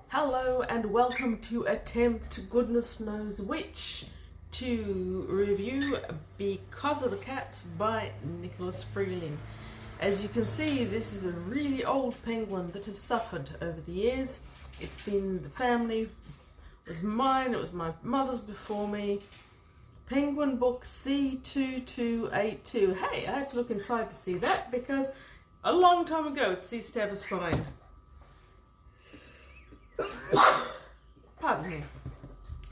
Hello and welcome to Attempt Goodness Knows Which to review Because of the Cats by Nicolas Freeling. As you can see, this is a really old penguin that has suffered over the years. It's been the family, it was mine, it was my mother's before me. Penguin book C2282. Hey, I had to look inside to see that because a long time ago it ceased to have a spine. Pardon me.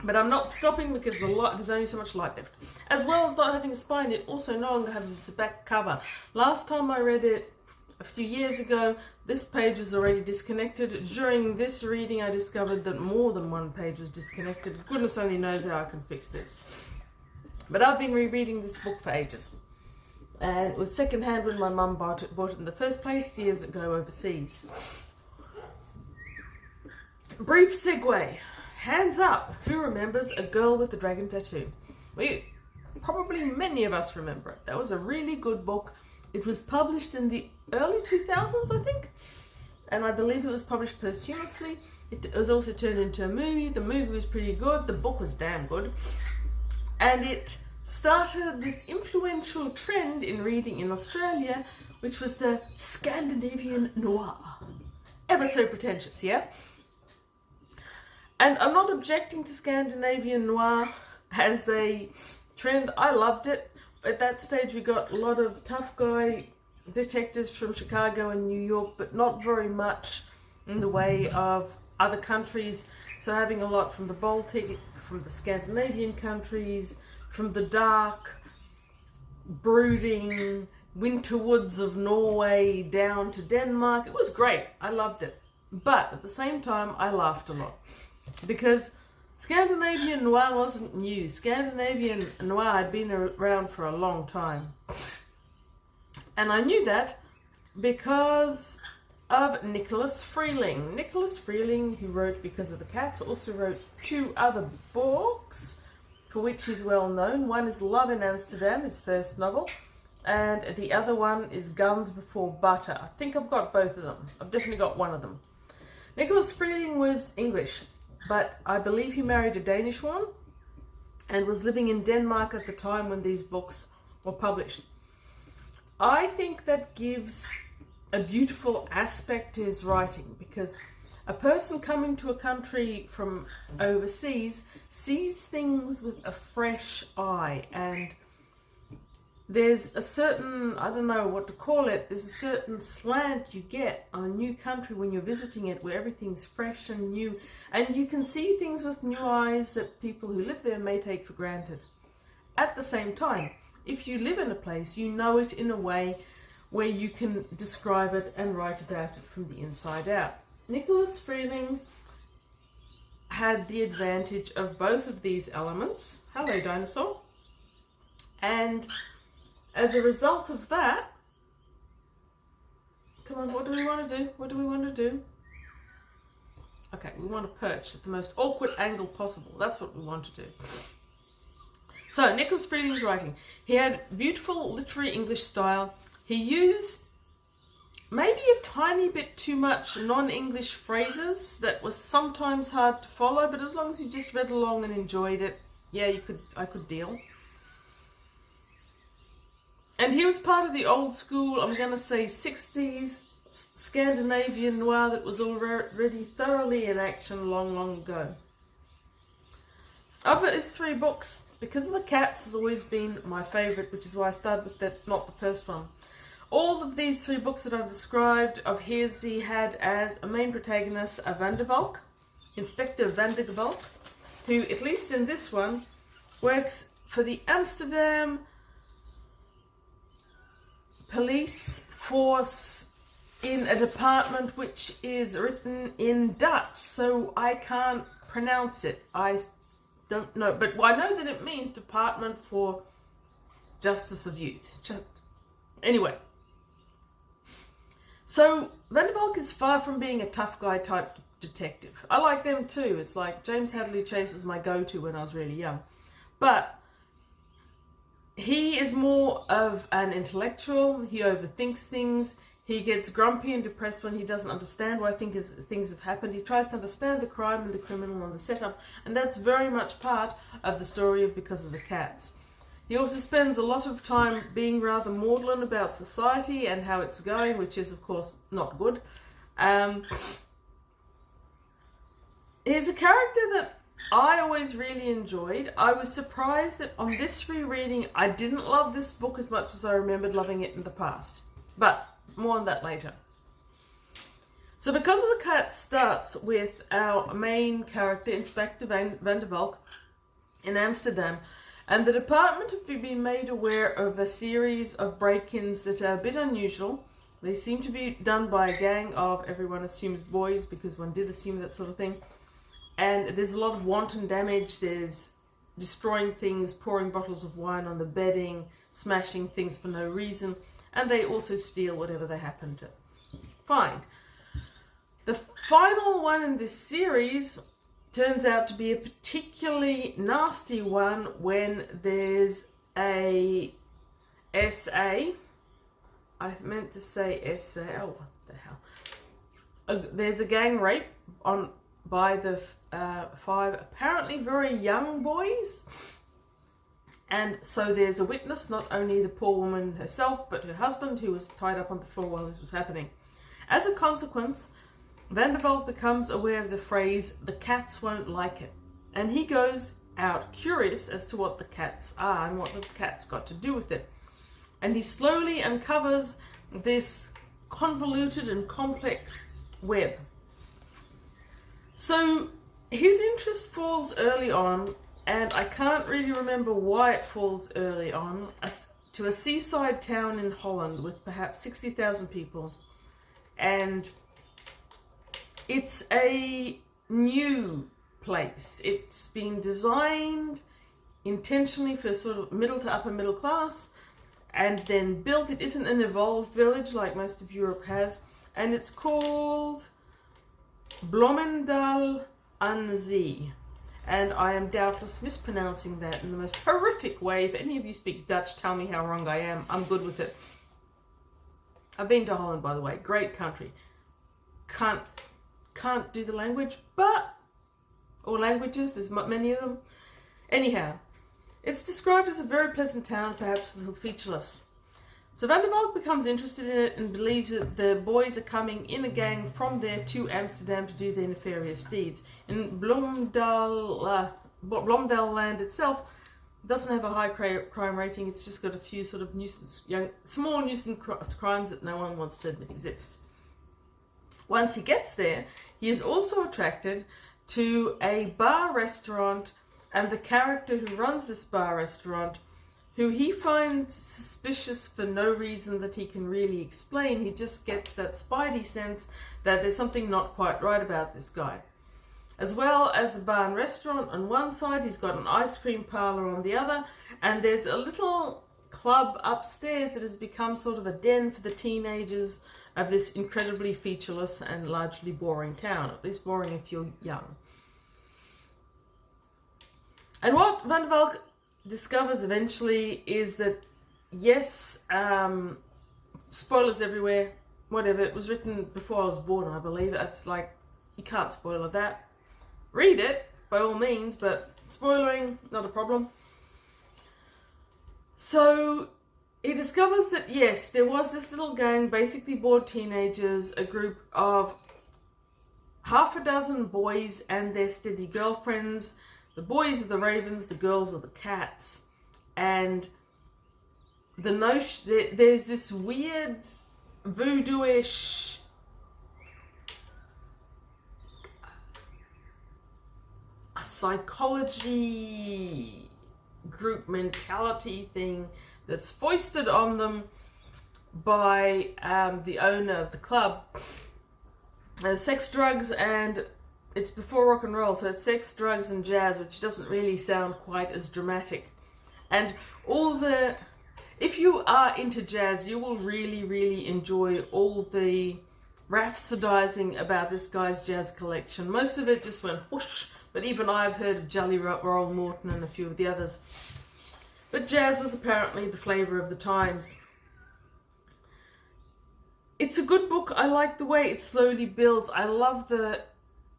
But I'm not stopping because there's only so much light left. As well as not having a spine, it also no longer has a back cover. Last time I read it a few years ago, this page was already disconnected. During this reading I discovered that more than one page was disconnected. Goodness only knows how I can fix this. But I've been rereading this book for ages. And it was second hand when my mum bought it in the first place years ago overseas. Brief segue. Hands up. Who remembers A Girl with a Dragon Tattoo? Probably many of us remember it. That was a really good book. It was published in the early 2000s, I think. And I believe it was published posthumously. It was also turned into a movie. The movie was pretty good. The book was damn good. And it started this influential trend in reading in Australia, which was the Scandinavian Noir. Ever so pretentious, yeah? And I'm not objecting to Scandinavian Noir as a trend. I loved it. At that stage we got a lot of tough guy detectives from Chicago and New York, but not very much in the way of other countries. So having a lot from the Baltic, from the Scandinavian countries, from the dark, brooding winter woods of Norway down to Denmark. It was great. I loved it. But at the same time, I laughed a lot. Because Scandinavian Noir wasn't new. Scandinavian Noir had been around for a long time. And I knew that because of Nicolas Freeling. Nicolas Freeling, who wrote Because of the Cats, also wrote two other books for which he's well known. One is Love in Amsterdam, his first novel, and the other one is Guns Before Butter. I think I've got both of them. I've definitely got one of them. Nicolas Freeling was English, but I believe he married a Danish one and was living in Denmark at the time when these books were published. I think that gives a beautiful aspect to his writing, because a person coming to a country from overseas sees things with a fresh eye, and there's a certain, I don't know what to call it, there's a certain slant you get on a new country when you're visiting it, where everything's fresh and new, and you can see things with new eyes that people who live there may take for granted. At the same time, if you live in a place, you know it in a way where you can describe it and write about it from the inside out. Nicolas Freeling had the advantage of both of these elements. Hello, dinosaur. And as a result of that, come on, what do we want to do? What do we want to do? Okay, we want to perch at the most awkward angle possible. That's what we want to do. So, Nicolas Freeling's writing. He had beautiful literary English style. He used maybe a tiny bit too much non-English phrases that was sometimes hard to follow, but as long as you just read along and enjoyed it, yeah, I could deal. And he was part of the old school, I'm going to say 60s Scandinavian noir that was already thoroughly in action long ago. Of his three books, Because of the Cats has always been my favourite, which is why I started with that, not the first one. All of these three books that I've described of his, he had as a main protagonist a Van der Valk, Inspector Van der Valk, who, at least in this one, works for the Amsterdam police force in a department which is written in Dutch, so I can't pronounce it. I don't know, but I know that it means Department for Justice of Youth. Anyway, so Van der Valk is far from being a tough guy type detective. I like them too. It's like James Hadley Chase was my go-to when I was really young. But he is more of an intellectual. He overthinks things. He gets grumpy and depressed when he doesn't understand why things have happened. He tries to understand the crime and the criminal and the setup, and that's very much part of the story of Because of the Cats. He also spends a lot of time being rather maudlin about society and how it's going, which is, of course, not good. He's a character that I always really enjoyed. I was surprised that on this rereading, I didn't love this book as much as I remembered loving it in the past. But more on that later. So Because of the Cat starts with our main character, Inspector Van der Valk, in Amsterdam. And the department have been made aware of a series of break-ins that are a bit unusual. They seem to be done by a gang of, everyone assumes, boys, because one did assume that sort of thing. And there's a lot of wanton damage. There's destroying things, pouring bottles of wine on the bedding, smashing things for no reason. And they also steal whatever they happen to find. The final one in this series turns out to be a particularly nasty one when there's a SA. I meant to say SA. Oh, what the hell. There's a gang rape by the 5 apparently very young boys. And so there's a witness, not only the poor woman herself, but her husband, who was tied up on the floor while this was happening. As a consequence, Van der Valk becomes aware of the phrase, "the cats won't like it." And he goes out curious as to what the cats are and what the cats got to do with it. And he slowly uncovers this convoluted and complex web. So his interest falls early on, and I can't really remember why it falls early on, to a seaside town in Holland with perhaps 60,000 people. And it's a new place. It's been designed intentionally for sort of middle to upper middle class and then built. It isn't an evolved village like most of Europe has. And it's called Bloemendaal aan Zee. And I am doubtless mispronouncing that in the most horrific way. If any of you speak Dutch, tell me how wrong I am. I'm good with it. I've been to Holland, by the way. Great country. Can't do the language, or languages, there's many of them. Anyhow, it's described as a very pleasant town, perhaps a little featureless. So Van der Valk becomes interested in it and believes that the boys are coming in a gang from there to Amsterdam to do their nefarious deeds. In Bloemendaal land itself doesn't have a high crime rating. It's just got a few sort of small nuisance crimes that no one wants to admit exist. Once he gets there, he is also attracted to a bar restaurant and the character who runs this bar restaurant, who he finds suspicious for no reason that he can really explain. He just gets that spidey sense that there's something not quite right about this guy. As well as the bar and restaurant on one side, he's got an ice cream parlor on the other, and there's a little club upstairs that has become sort of a den for the teenagers of this incredibly featureless and largely boring town, at least boring if you're young. And what Van der Valk discovers eventually is that, yes, spoilers everywhere, whatever, it was written before I was born, I believe. It's like, you can't spoiler that. Read it, by all means, but spoiling, not a problem. So he discovers that, yes, there was this little gang, basically bored teenagers, a group of half a dozen boys and their steady girlfriends. The boys are the ravens, the girls are the cats. And the notion, there's this weird voodoo-ish psychology group mentality thing that's foisted on them by the owner of the club. There's sex, drugs, and it's before rock and roll, so it's sex, drugs, and jazz, which doesn't really sound quite as dramatic. And if you are into jazz, you will really, really enjoy all the rhapsodizing about this guy's jazz collection. Most of it just went whoosh, but even I've heard of Jelly Roll Morton and a few of the others. But jazz was apparently the flavour of the times. It's a good book. I like the way it slowly builds. I love the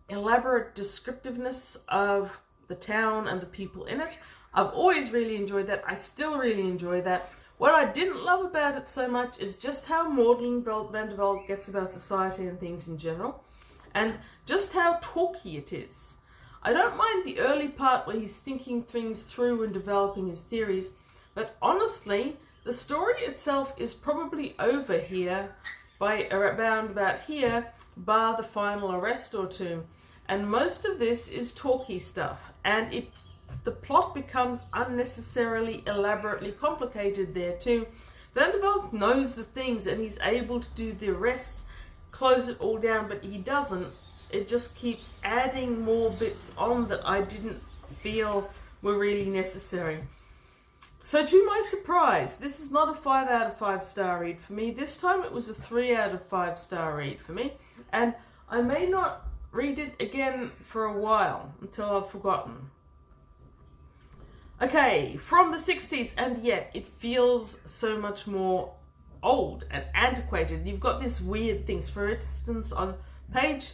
elaborate descriptiveness of the town and the people in it. I've always really enjoyed that. I still really enjoy that. What I didn't love about it so much is just how maudlin van der Welt gets about society and things in general, and just how talky it is. I don't mind the early part where he's thinking things through and developing his theories, but honestly, the story itself is probably over here by around about here, bar the final arrest or two. And most of this is talky stuff, and the plot becomes unnecessarily elaborately complicated there too. Van der Welt knows the things and he's able to do the arrests, close it all down, but he doesn't. It just keeps adding more bits on that I didn't feel were really necessary. So to my surprise, this is not a 5 out of 5 star read for me. This time it was a 3 out of 5 star read for me. And I may not read it again for a while, until I've forgotten. Okay, from the 60s, and yet it feels so much more old and antiquated. You've got this weird things. For instance, on page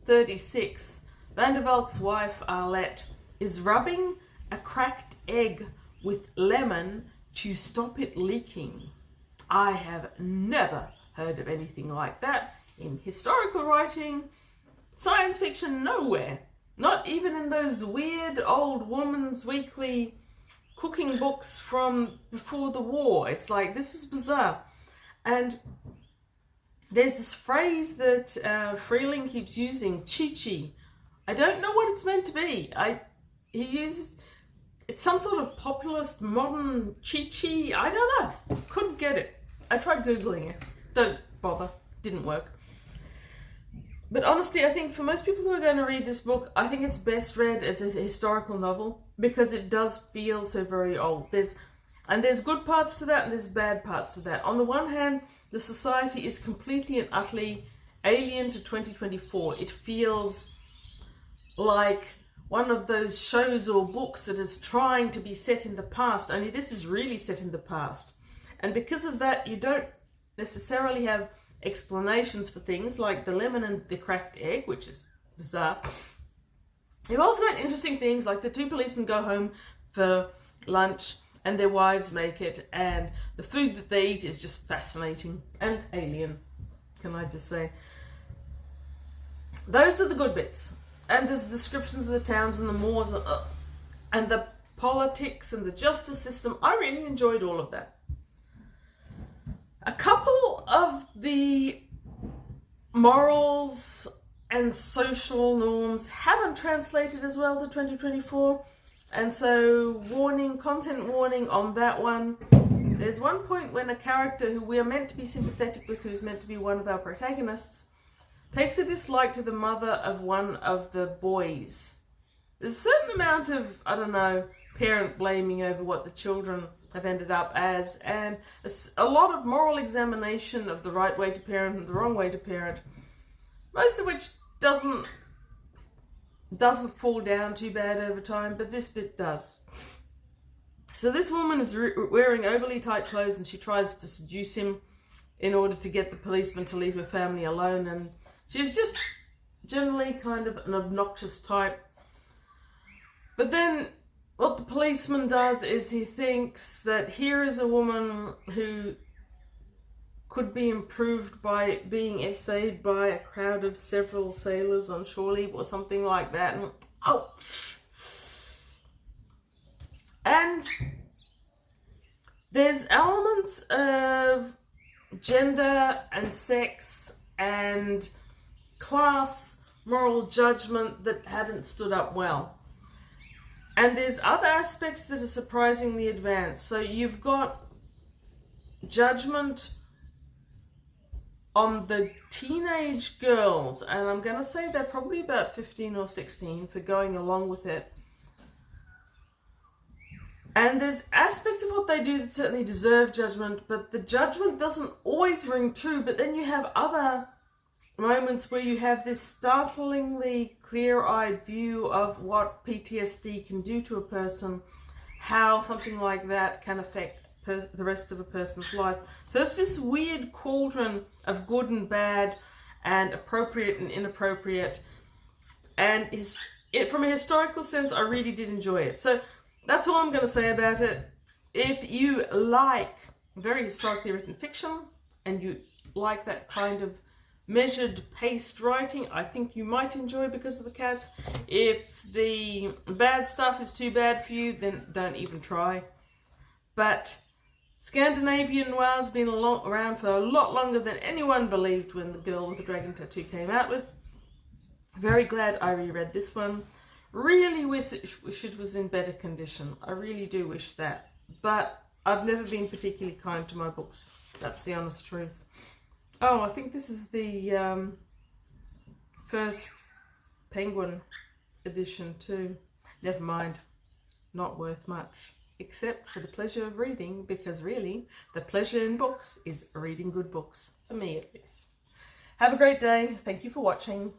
36, Van der Welt's wife, Arlette, is rubbing a cracked egg with lemon to stop it leaking. I have never heard of anything like that in historical writing, science fiction, nowhere. Not even in those weird old woman's weekly cooking books from before the war. It's like, this was bizarre. And there's this phrase that Freeling keeps using, chi-chi. I don't know what it's meant to be. He uses, it's some sort of populist modern chi-chi. I don't know. Couldn't get it. I tried Googling it. Don't bother. Didn't work. But honestly, I think for most people who are going to read this book, I think it's best read as a historical novel, because it does feel so very old. There's good parts to that and there's bad parts to that. On the one hand, the society is completely and utterly alien to 2024. It feels like one of those shows or books that is trying to be set in the past, only this is really set in the past. And because of that, you don't necessarily have explanations for things like the lemon and the cracked egg, which is bizarre. You've also got interesting things like the two policemen go home for lunch and their wives make it, and the food that they eat is just fascinating and alien, can I just say. Those are the good bits. And there's descriptions of the towns and the moors and the politics and the justice system. I really enjoyed all of that. A couple of the morals and social norms haven't translated as well to 2024, and so content warning on that one. There's one point when a character who we are meant to be sympathetic with, who's meant to be one of our protagonists, takes a dislike to the mother of one of the boys. There's a certain amount of, I don't know, parent blaming over what the children have ended up as, and a lot of moral examination of the right way to parent and the wrong way to parent, most of which doesn't fall down too bad over time, but this bit does. So this woman is wearing overly tight clothes and she tries to seduce him in order to get the policeman to leave her family alone, and she's just generally kind of an obnoxious type. But then what the policeman does is he thinks that here is a woman who could be improved by being essayed by a crowd of several sailors on shore leave or something like that. And there's elements of gender and sex and class, moral judgment that haven't stood up well. And there's other aspects that are surprisingly advanced. So you've got judgment on the teenage girls, and I'm going to say they're probably about 15 or 16 for going along with it. And there's aspects of what they do that certainly deserve judgment, but the judgment doesn't always ring true. But then you have other moments where you have this startlingly clear-eyed view of what PTSD can do to a person, how something like that can affect the rest of a person's life. So it's this weird cauldron of good and bad and appropriate and inappropriate. And from a historical sense, I really did enjoy it. So that's all I'm going to say about it. If you like very historically written fiction and you like that kind of measured paced writing, I think you might enjoy Because of the Cats. If the bad stuff is too bad for you, then don't even try. But Scandinavian Noir's been around for a lot longer than anyone believed when The Girl with the Dragon Tattoo came out with. Very glad I reread this one. Really wish it was in better condition. I really do wish that. But I've never been particularly kind to my books. That's the honest truth. Oh, I think this is the first Penguin edition too. Never mind. Not worth much. Except for the pleasure of reading, because really, the pleasure in books is reading good books. For me, at least. Have a great day. Thank you for watching.